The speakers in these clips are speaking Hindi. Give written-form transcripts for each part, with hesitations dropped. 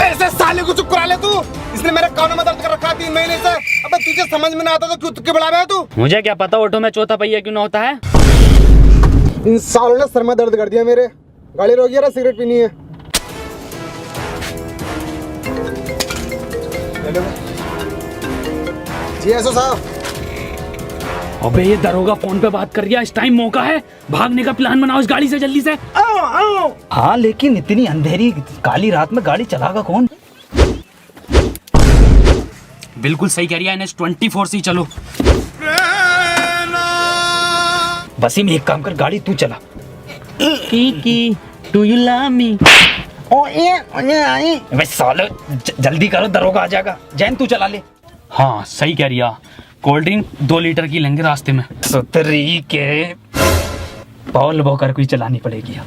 ऐसे साले को चुप करा ले तू। इसने मेरे कानों में दर्द कर रखा 3 महीने से। अबे तुझे समझ में ना आता तो क्यों तुक्के बढ़ा रहा है तू? मुझे क्या पता ऑटो में चौथा पहिया क्यों ना होता है। इन सालों ने सर में दर्द कर दिया मेरे। गाड़ी रोकी है, सिगरेट पीनी है। जी एसओ साहब। अबे ये दरोगा फोन पे बात कर रहा। इस टाइम मौका है, भागने का प्लान बनाओ इस गाड़ी से जल्दी से। हाँ लेकिन इतनी अंधेरी काली रात में गाड़ी चलागा कौन? बिल्कुल सही कह रही है NH 24 से चलो। वसीम एक काम कर, गाड़ी तू चला। की डू यू लव मी? वे साले जल्दी करो, दरोगा आ जाएगा। जैन तू चला ले। हाँ सही कह रही है। कोल्ड ड्रिंक 2 लीटर की लेंगे रास्ते में। सुतरी के पॉल वॉकर को ही चलानी पड़ेगी।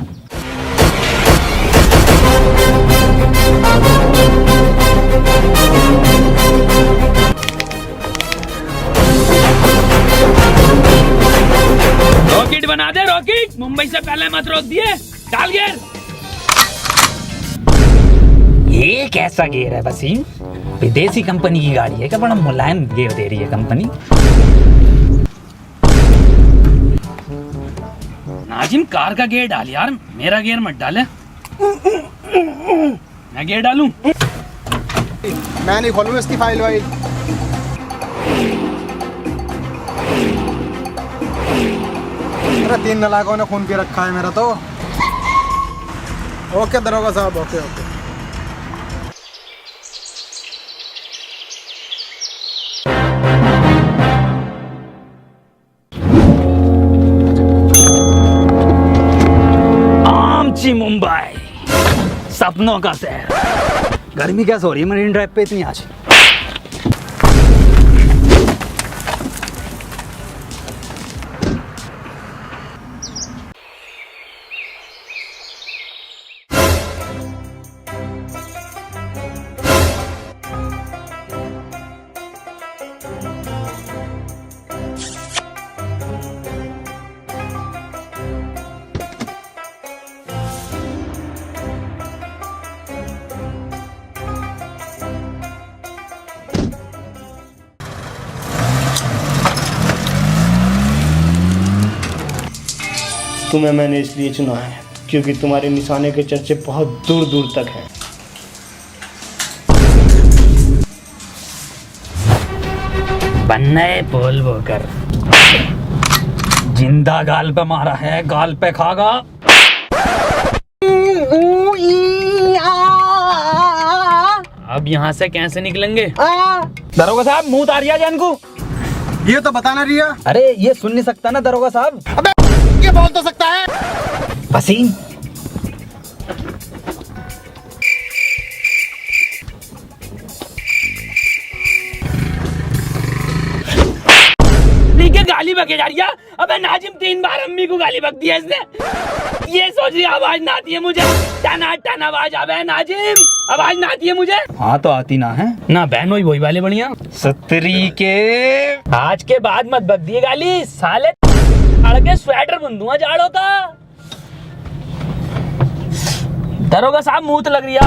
रॉकेट बना दे रॉकेट। मुंबई से पहले मत रोक दिए। डाल गियर। ये कैसा गियर है वसीम? विदेशी कंपनी की गाड़ी है क्या? बड़ा मुलायम गियर दे रही है कंपनी। नाजिम कार का गियर डाल यार, मेरा गियर मत डाले। मैं गियर डालूं? मैं नहीं खोलूंगा इसकी फाइल वाइल। अरे 3 नालायकों ने खून पी रखा है मेरा तो। ओके दरोगा साहब, ओके ओके। आमची मुंबई, सपनों का शहर। गर्मी कैसे हो रही है मरीन ड्राइव पे इतनी आज? तुम्हें मैंने इसलिए चुना है क्योंकि तुम्हारे निशाने के चर्चे बहुत दूर दूर तक हैं। बनने पोल वॉकर जिंदा गाल पे मारा है, गाल पे खागा। अब यहाँ से कैसे निकलेंगे? दरोगा साहब मुंह उतारिया जान को। ये तो बताना रिया। अरे ये सुन नहीं सकता ना दरोगा साहब। अबे ये बोल तो सकता है। वसीम ठीक है, गाली बके जा रही है। अबे नाजिम 3 बार अम्मी को गाली बक दिया इसने। ये सोच रही आवाज ना आती है मुझे। टना टन आवाज आवे नाजिम, आवाज ना आती है मुझे। हाँ तो आती ना है ना बहन वही वाले बढ़िया। सतरी के आज के बाद मत बक दिए गाली साले। अड़ के स्वेटर बुन दूंगा जाड़ों का। दरोगा साहब मूत लग रही है।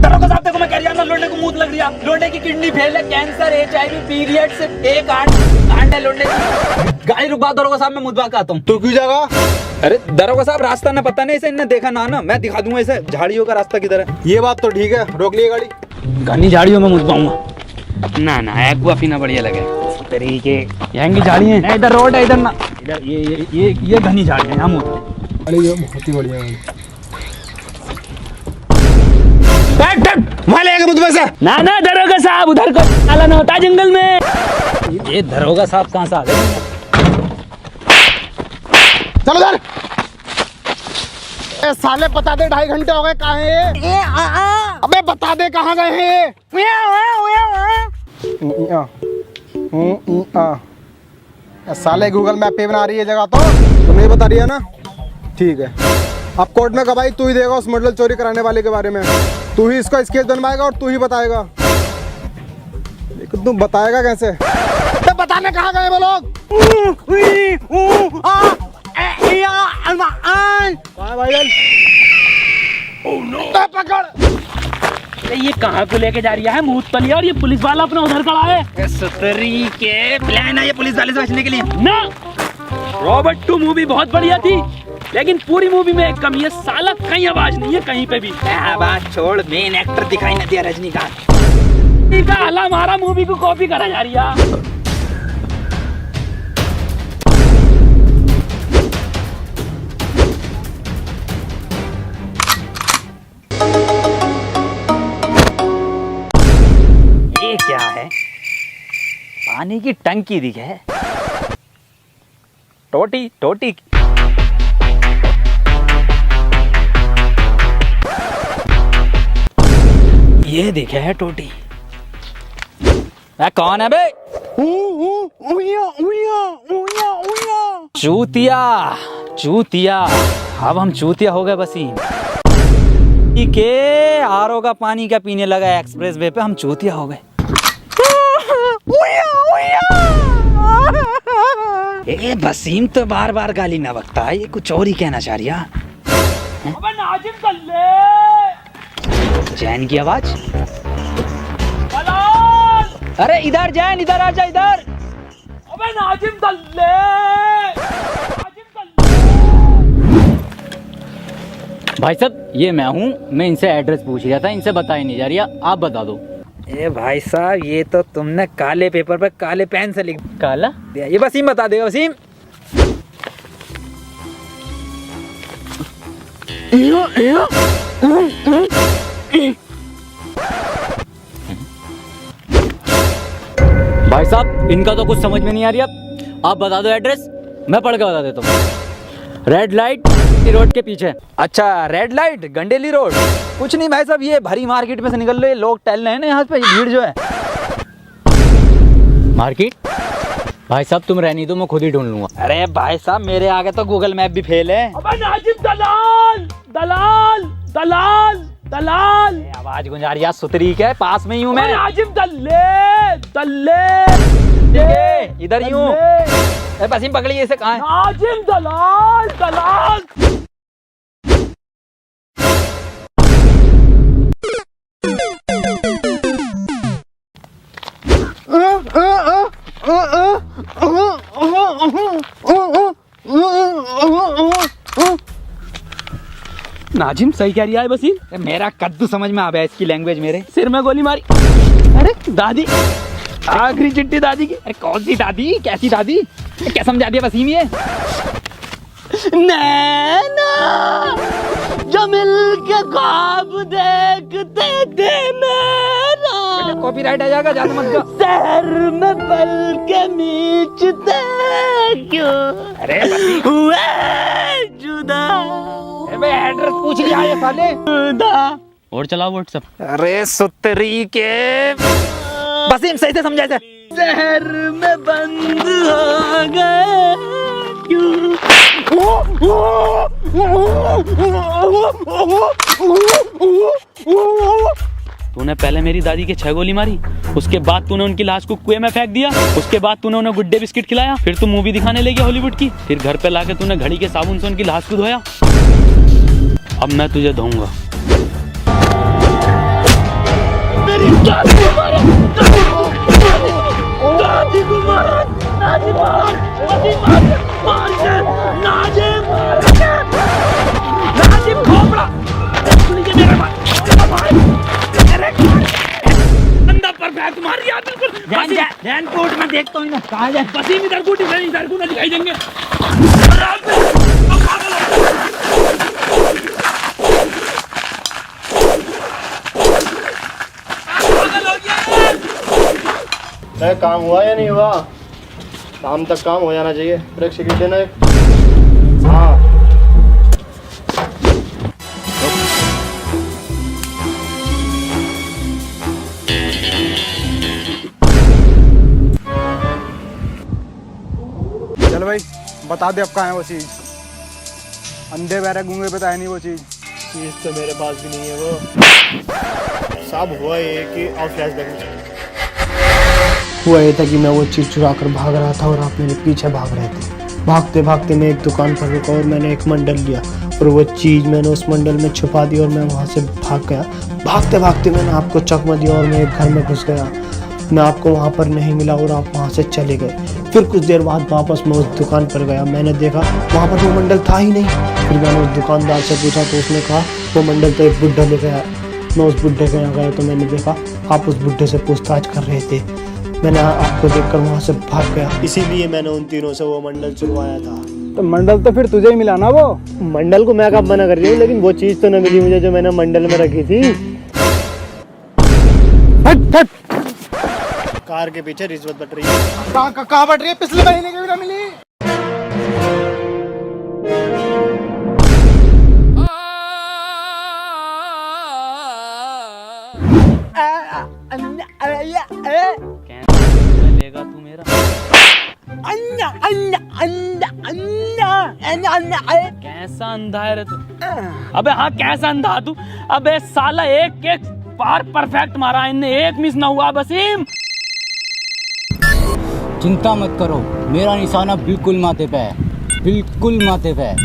दरोगा साहब देखो मैं कह रहा हूं ना, लोंडे को मूत लग रही है। लोंडे की किडनी फेल है, कैंसर, HIV, पीरियड से एक कांड है लोंडे की। गाड़ी रुकवा दरोगा साहब, मैं मुदवा के आता हूँ। तू क्यों जाएगा? अरे दरोगा साहब रास्ता ना पता नहीं, इसे इन्हें देखा ना मैं दिखा दूंगा इसे झाड़ियों का रास्ता किधर है। ये बात तो ठीक है, रोक लिए गाड़ी। घनी झाड़ियों में मुदवाऊंगा। ना ना एक्वा पीना बढ़िया लगे। तरीके यहाँ की झाड़ी है। इधर रोड है, इधर ना, इधर ये घनी झाड़ी है, यहाँ मुदते। अरे ये बहुत ही बढ़िया गाड़ी। वहाँ ले आएगा मुझे से। ना ना दरोगा साहब उधर को नाला ना होता जंगल में। ये दरोगा साहब कहाँ से आ गए? चलो उधर। ए साले बता दे 2.5 घंटे हो गए, कहाँ है ये? अबे बता दे कहाँ गए हैं ये? साले गूगल मैप पे बना रही है जगह, तो तुम नहीं बता रही है ना? ठीक है, अब कोर्ट में गवाही तू ही देगा उस मॉडल चोरी कराने वाले के बारे में। तू ही इसका स्केच बनवाएगा और तू ही बताएगा। लेकिन तू बताएगा कैसे? तो बताने कहाँ गए वो लोग? भाईजान पकड़। ये कहाँ को लेके जा रही है मूतली, और ये पुलिस वाला अपना उधर खड़ा है। सुतरी के प्लान है ये पुलिस वाले से बचने के लिए ना। रॉबर्ट 2 मूवी बहुत बढ़िया थी, लेकिन पूरी मूवी में एक कमी है, साला कहीं आवाज नहीं है कहीं पे भी। बात छोड़, मेन एक्टर दिखाई न दिया रजनीकांत। हमारा मूवी को कॉपी करा जा रही है। ये क्या है? पानी की टंकी दिखे। टोटी टोटी ये दिखे है टोटी। कौन है बे? चूतिया चूतिया। अब हम चूतिया हो गए वसीम के। आरओ का पानी का पीने लगा एक्सप्रेस वे पे, हम चूतिया हो गए। ए वसीम तो बार बार गाली ना बकता है, ये कुछ और ही कहना चाह रही है। अबे नाजिम कर ले। जैन की आवाज। दलाल! अरे इधर जैन, इधर आ जा इधर। अबे नाजिम कर ले। नाजिम कर ले। भाई साहब ये मैं हूँ, मैं इनसे एड्रेस पूछ रहा था, इनसे बताई नहीं जा रही, आप बता दो। ए भाई साहब ये तो तुमने काले पेपर पर काले पेन से लिख काला दिया। ये वसीम बता देगा। वसीम भाई साहब इनका तो कुछ समझ में नहीं आ रही, आप बता दो एड्रेस, मैं पढ़ के बता देता हूँ। रेड लाइट रोड के पीछे। अच्छा रेड लाइट गंडेली रोड। कुछ नहीं भाई साहब, ये भरी मार्केट में से निकल रहे लोग टहल रहे हैं ना यहाँ पे, भीड़ जो है। मार्केट भाई साहब तुम रहनी दो, मैं खुद ही ढूंढ लूंगा। अरे भाई साहब मेरे आगे तो गूगल मैप भी फेल है। अबे नाजिम दलाल दलाल दलाल दलाल। आवाज गुंजा रही है सुतरी के, पास में ही हूँ मैं। नाजिम दल्ले दल्ले इधर ही हूँ। वसीम पकड़िए इसे, कहाँ है? नाजिम दलाल दलाल। नाजिम सही कह रही है वसीम। मेरा कद्दू समझ में आ गया इसकी लैंग्वेज, मेरे सिर में गोली मारी। अरे दादी, आखिरी चिट्ठी दादी की। अरे कौन सी दादी, कैसी दादी, क्या समझा दिया वसीम ये? नैना जो मिल के ख्वाब देखते थे मेरा, कॉपीराइट आ जाएगा, ज्यादा मत गा। शहर में पल के मीचते क्यों अरे हुए जुदा। एड्रेस पूछ लिया ये साले। जुदा। और चलाओ व्हाट्सएप। अरे सुतरी के वसीम सही से समझा था। शहर में बंद हो गए क्यों। तूने पहले मेरी दादी के 6 गोली मारी, उसके बाद तूने उनकी लाश को कुएं में फेंक दिया, उसके बाद तूने उन्हें गुड्डे बिस्किट खिलाया, फिर तू मूवी दिखाने ले गया हॉलीवुड की, फिर घर पे लाके तूने घड़ी के साबुन से उनकी लाश को धोया। अब मैं तुझे धोऊंगा। मेरी दादी को मारा, दादी को मारा, दादी मार, नाजिम खोपड़ा, अंदर पर बैठ मार दिया बिल्कुल। ध्यान कोर्ट में देखता हूँ ना, कहाँ जाए? वसीम इधर को ना दिखाई देंगे। काम हुआ या नहीं हुआ? शाम तक काम हो जाना चाहिए। ब्रेक सिगरेट देना एक। हाँ चल भाई बता दे अब कहाँ है वो चीज़। अंधे बहरे गूंगे पे तो है नहीं वो चीज़। चीज़ तो मेरे पास भी नहीं है वो। सब हुआ ये कि और फ्लैशबैक में हुआ ये था कि मैं वो चीज़ चुरा कर भाग रहा था और आप मेरे पीछे भाग रहे थे। भागते भागते मैं एक दुकान पर रुका और मैंने एक मंडल लिया और वो चीज़ मैंने उस मंडल में छुपा दी और मैं वहाँ से भाग गया। भागते भागते मैंने आपको चकमा दिया और मैं एक घर में घुस गया। मैं आपको वहाँ पर नहीं मिला और आप वहाँ से चले गए। फिर कुछ देर बाद वापस मैं उस दुकान पर गया। मैंने देखा वहाँ पर वो मंडल था ही नहीं। फिर मैंने उस दुकानदार से पूछा तो उसने कहा वो मंडल तो एक बुढ़ा लेके आया। मैं उस बुढ़े के यहाँ गया तो मैंने देखा आप उस बुढ़े से पूछताछ कर रहे थे। मैंने आपको देखकर वहाँ से भाग गया, इसीलिए मैंने उन तीनों से वो मंडल चुरवाया था। तो मंडल तो फिर तुझे ही मिला ना? वो मंडल को मैं कब मना कर रही हूँ, लेकिन वो चीज़ तो न मिली मुझे जो मैंने मंडल में रखी थी। कार के पीछे रिश्वत बट रही है। कहाँ बट रही है? पिछले महीने की भी ना मिली। लेगा तू मेरा? कैसा अंधा है रे तू? अबे हाँ कैसा अंधा तू? अबे साला एक एक बार परफेक्ट मारा इनने, एक मिस ना हुआ। वसीम चिंता मत करो, मेरा निशाना बिल्कुल माथे पे है, बिल्कुल माथे पे है।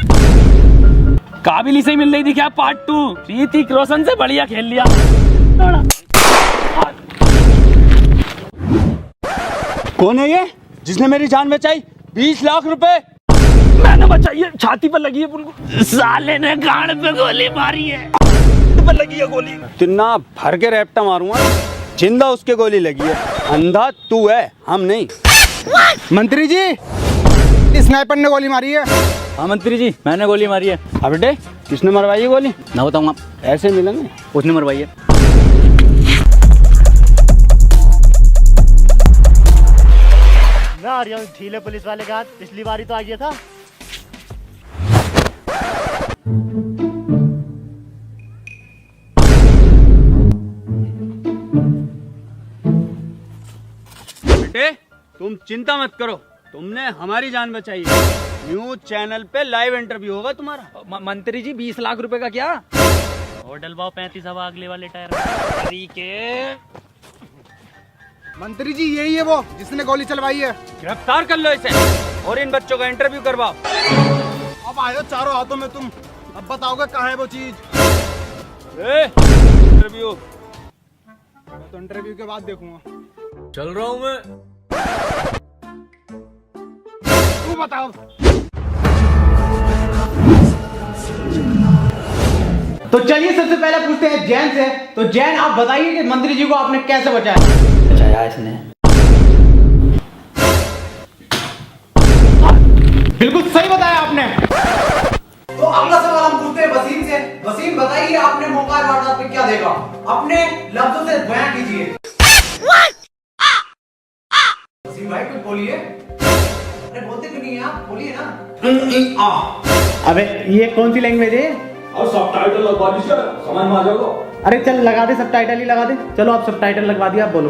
काबिल ही से मिल रही थी क्या पार्ट 2? ऋतिक रोशन से बढ़िया खेल लिया। कौन है ये जिसने मेरी जान बचाई? 20 लाख रुपए मैंने बचाई है, छाती पर लगी है उनको। साले ने गाड़ पे गोली मारी है, पर लगी है गोली। तिन्ना भर के रैप्टा मारूंगा, जिंदा उसके गोली लगी है। अंधा तू है, हम नहीं। मंत्री जी, इस स्नाइपर ने गोली मारी है। हाँ मंत्री जी, मैंने गोली मारी है। अब बेटे किसने मरवाई है गोली? ना बताऊंगा, ऐसे मिलेंगे। उसने मरवाई है। मैं आ रहा हूँ ढीले पुलिस वाले का हाथ, पिछली बारी तो आ गया था। बेटे तुम चिंता मत करो, तुमने हमारी जान बचाई है। न्यूज चैनल पे लाइव इंटरव्यू होगा तुम्हारा। मंत्री जी 20 लाख रुपए का क्या? और डलवाओ 35 हवा अगले वाले टायर में। मंत्री जी यही है वो जिसने गोली चलवाई है। गिरफ्तार कर लो इसे और इन बच्चों का इंटरव्यू करवाओ। अब आए चारों हाथों में तुम, अब बताओगे कहाँ है वो चीज? इंटरव्यू मैं तो इंटरव्यू के बाद देखूंगा। चल रहा हूँ मैं। तू बताओ। तो चलिए सबसे पहले पूछते हैं जैन से। तो जैन आप बताइए कि मंत्री जी को आपने कैसे बचाया? बचाया इसने। बिल्कुल सही बताया आपने। तो अगला सवाल हम पूछते हैं वसीम से। वसीम बताइए आपने मौका वारदात पे क्या देखा? अपने लफ्जों से बयां कीजिए। वसीम भाई कुछ बोलिए। अरे बोलते क्यों नहीं आप? बोलिए ना। अबे ये कौन सी लैंग्वेज है? और सबटाइटल लगवा दीजिए, समझ में आ जाएगा। अरे चल लगा दे, सबटाइटल ही लगा दे। चलो आप सबटाइटल लगवा दिया, आप बोलो।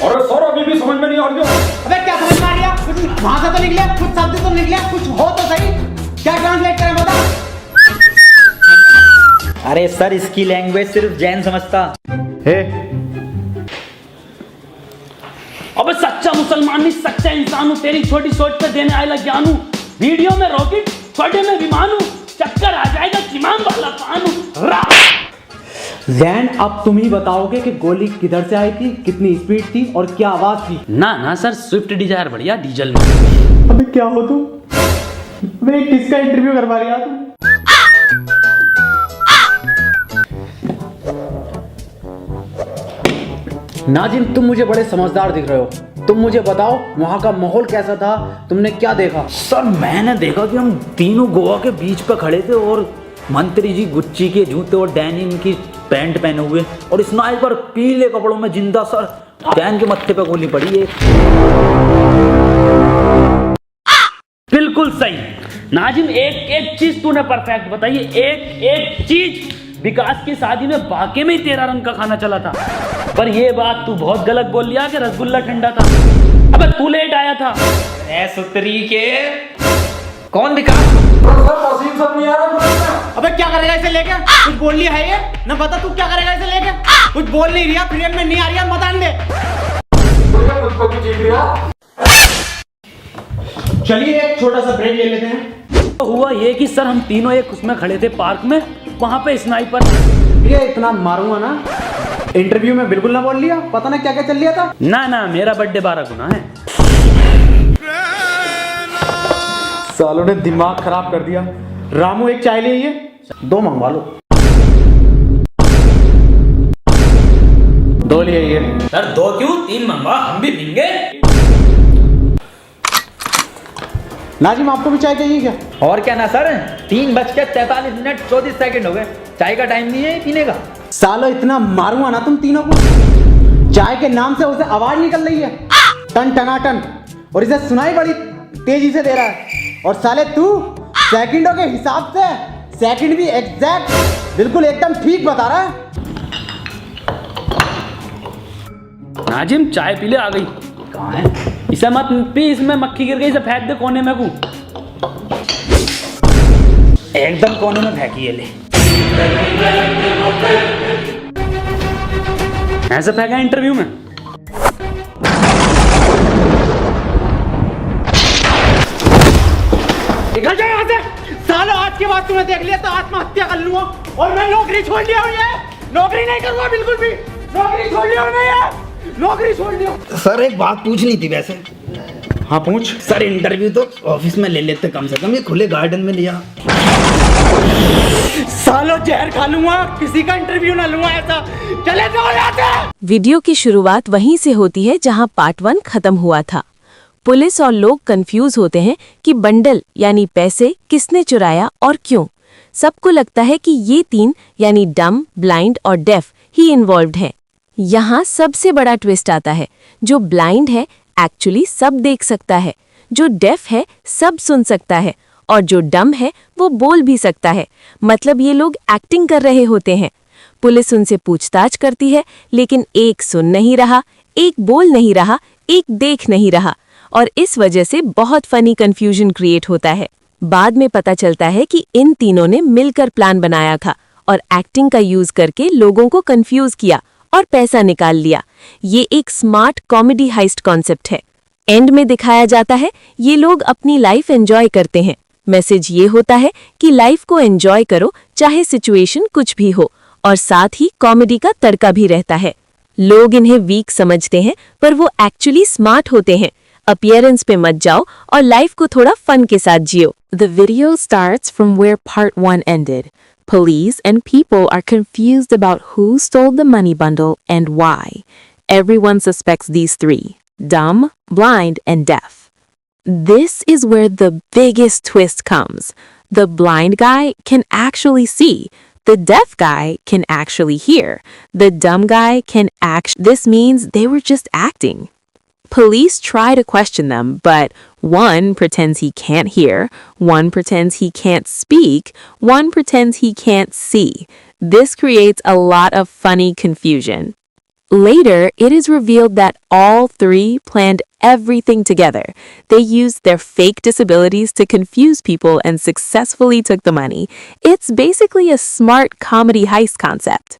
अरे सर अभी भी समझ में नहीं आ रही है। अबे क्या समझ में आ रहा? कुछ वहां से तो निकले, कुछ शब्द तो निकले, कुछ हो तो सही। क्या ट्रांसलेट करें बता? अरे सर इसकी लैंग्वेज सिर्फ जैन समझता। अबे सच्चा मुसलमान नहीं, सच्चा इंसान हूँ। तेरी छोटी सोच पे देने आएगा ज्ञान हूँ। वीडियो में रॉकेट, छोटे में विमान हूँ। चक्कर आ जाएगा किमान वाला पान हूँ। जैन अब तुम ही बताओगे कि गोली किधर से आई थी, कितनी स्पीड थी और क्या आवाज थी? ना ना सर, स्विफ्ट डिजायर बढ़िया डीजल में। अबे क्या हो तुम? अबे किसका इंटरव्यू करवा रही हो तुम? नाजिम तुम मुझे बड़े समझदार दिख रहे हो। तुम मुझे बताओ वहाँ का माहौल कैसा था, तुमने क्या देखा? सर मैंने देखा कि हम तीनों गोवा के बीच पे खड़े थे और मंत्री जी गुच्ची के जूते और डेनिम की पैंट पहने हुए और स्नाइपर पीले कपड़ों में जिंदा। सर डैन के मत्थे पे गोली पड़ी है। बिल्कुल सही नाजिम, एक एक चीज तूने परफेक्ट बताई। एक एक चीज। विकास की शादी में वाकई में 13 रंग का खाना चला था, पर ये बात तू बहुत गलत बोल लिया कि रसगुल्ला ठंडा था। अबे तू लेट आया था। सुतरी के कौन विकास? अबे क्या करेगा इसे लेके? कुछ बोल लिया है ये ना? बता तू क्या करेगा इसे लेके? कुछ बोल नहीं रहा, फ्रेम में नहीं आ रहा, मत आने दे। चलिए एक छोटा सा ब्रेक ले लेते हैं। तो हुआ ये कि सर हम तीनों एक उसमें खड़े थे पार्क में, वहां पे स्नाइपर। ये इतना मारूंगा ना, इंटरव्यू में बिल्कुल ना बोल लिया, पता ना क्या क्या चल लिया था। ना ना, मेरा बर्थडे 12 गुना है। सालों ने दिमाग खराब कर दिया। रामू एक चाय ले आइए, 2 मंगवा लो। 2 ले आइए। सर 2 क्यों, 3 मंगवा, हम भी पीएंगे। नाजिम आपको भी चाय चाहिए क्या? और क्या ना सर, 3:43 34 सेकंड हो गए, चाय का टाइम नहीं है पीने का। सालो इतना मारूंगा ना तुम तीनों को, चाय के नाम से उसे आवाज निकल रही है टन टनाटन, और इसे सुनाई बड़ी तेजी से दे रहा है। और साले तू सेकंडों के हिसाब से सेकंड भी एग्जैक्ट बिल्कुल एकदम ठीक बता रहा है। नाजिम चाय पी ले, आ गई। कहाँ है? इसे मत पी, इसमें मक्खी गिर गई, इसे फेंक दे कोने में। को एकदम कोने में फेंकी है, ले। ऐसे फेंका इंटरव्यू में। निकल जाए यहाँ से सालो, आज के बाद तूने देख लिया तो आत्महत्या कर लूंगा, और मैं नौकरी छोड़ लिया हूँ। ये नौकरी नहीं करूंगा बिल्कुल भी, नौकरी छोड़ लिया हूँ मैं, ये नौकरी छोड़ लिया। सर एक बात पूछनी थी वैसे। हाँ पूछ। सर इंटरव्यू तो ऑफिस में ले लेते कम से कम, ये खुले गार्डन में लिया। सालो जहर खा लूंगा, किसी का इंटरव्यू ना लूंगा ऐसा। चले जाओ यहाँ से। वीडियो की शुरुआत वहीं से होती है जहां पार्ट 1 खत्म हुआ था। पुलिस और लोग कंफ्यूज होते हैं कि बंडल यानी पैसे किसने चुराया और क्यों। सबको लगता है कि ये 3 यानी डम, ब्लाइंड और डेफ ही इन्वॉल्व्ड हैं। यहाँ सबसे बड़ा ट्विस्ट आता है, जो ब्लाइंड है एक्चुअली सब देख सकता है, जो डेफ है सब सुन सकता है, और जो डम है वो बोल भी सकता है। मतलब ये लोग एक्टिंग कर रहे होते हैं। पुलिस उनसे पूछताछ करती है, लेकिन एक सुन नहीं रहा, एक बोल नहीं रहा, एक देख नहीं रहा, और इस वजह से बहुत फनी कंफ्यूजन क्रिएट होता है। बाद में पता चलता है कि इन तीनों ने मिलकर प्लान बनाया था और एक्टिंग का यूज करके लोगों को कंफ्यूज किया और पैसा निकाल लिया। ये एक स्मार्ट कॉमेडी हाइस्ट कॉन्सेप्ट है। एंड में दिखाया जाता है ये लोग अपनी लाइफ एंजॉय करते हैं। मैसेज ये होता है कि लाइफ को एंजॉय करो, चाहे सिचुएशन कुछ भी हो, और साथ ही कॉमेडी का तड़का भी रहता है। लोग इन्हें वीक समझते हैं, पर वो एक्चुअली स्मार्ट होते हैं। अपीयरेंस पे मत जाओ और लाइफ को थोड़ा फन के साथ जियो। The video starts from where part 1 ended. Police and people are confused about who stole the money bundle and why. Everyone suspects these 3: dumb, blind, and deaf. This is where the biggest twist comes. The blind guy can actually see. The deaf guy can actually hear. The dumb guy can act. This means they were just acting. Police try to question them, but one pretends he can't hear, one pretends he can't speak, one pretends he can't see. This creates a lot of funny confusion. Later, it is revealed that all 3 planned everything together. They used their fake disabilities to confuse people and successfully took the money. It's basically a smart comedy heist concept.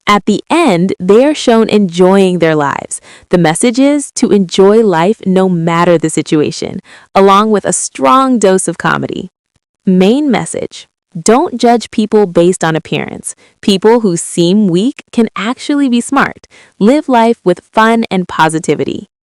At the end, they are shown enjoying their lives. The message is to enjoy life no matter the situation, along with a strong dose of comedy. Main message: don't judge people based on appearance. People who seem weak can actually be smart. Live life with fun and positivity.